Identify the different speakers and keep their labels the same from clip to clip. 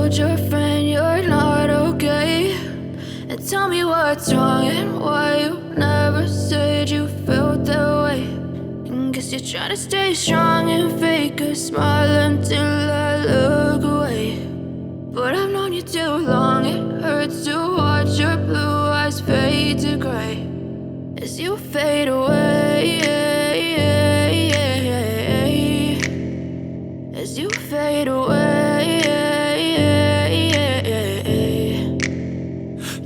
Speaker 1: told your friend you're not okay? And tell me what's wrong and why you never said you felt that way. And guess you're trying to stay strong and fake a smile until I look away. But I've known you too long, it hurts to watch your blue eyes fade to gray as you fade away, as you fade away.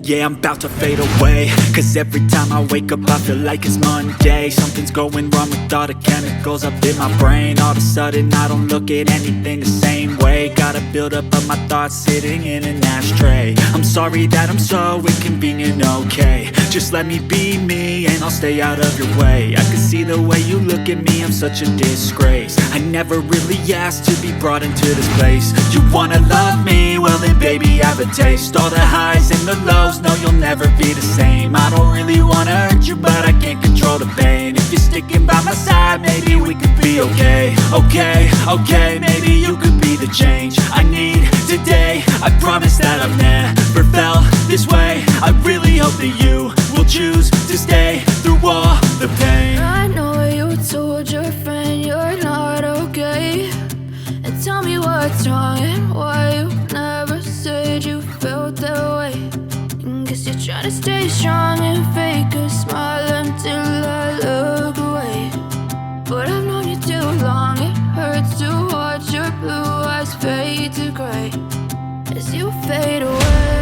Speaker 2: Yeah, I'm about to fade away, cause every time I wake up I feel like it's Monday. Something's going wrong with all the chemicals up in my brain. All of a sudden I don't look at anything the same way. Got a build up of my thoughts sitting in an ashtray. I'm sorry that I'm so inconvenient, okay? Just let me be me and I'll stay out of your way. I can see the way you look at me, I'm such a disgrace. I never really asked to be brought into this place. You wanna love me? Well then baby, have a taste. All the highs and the lows, no, you'll never be the same. I don't really wanna hurt you, but I can't control the pain. If you're sticking by my side, maybe we could be okay. Okay, maybe you could be the change I need today. I promise that I've never felt this way. I really hope that you will choose to stay through all the pain.
Speaker 1: I know you told your friend you're not okay. And tell me what's wrong and why you never said you felt that way. And guess you're trying to stay strong and fake a smile until I look away. But I've known you too long, it hurts to watch your blue eyes fade to gray as you fade away.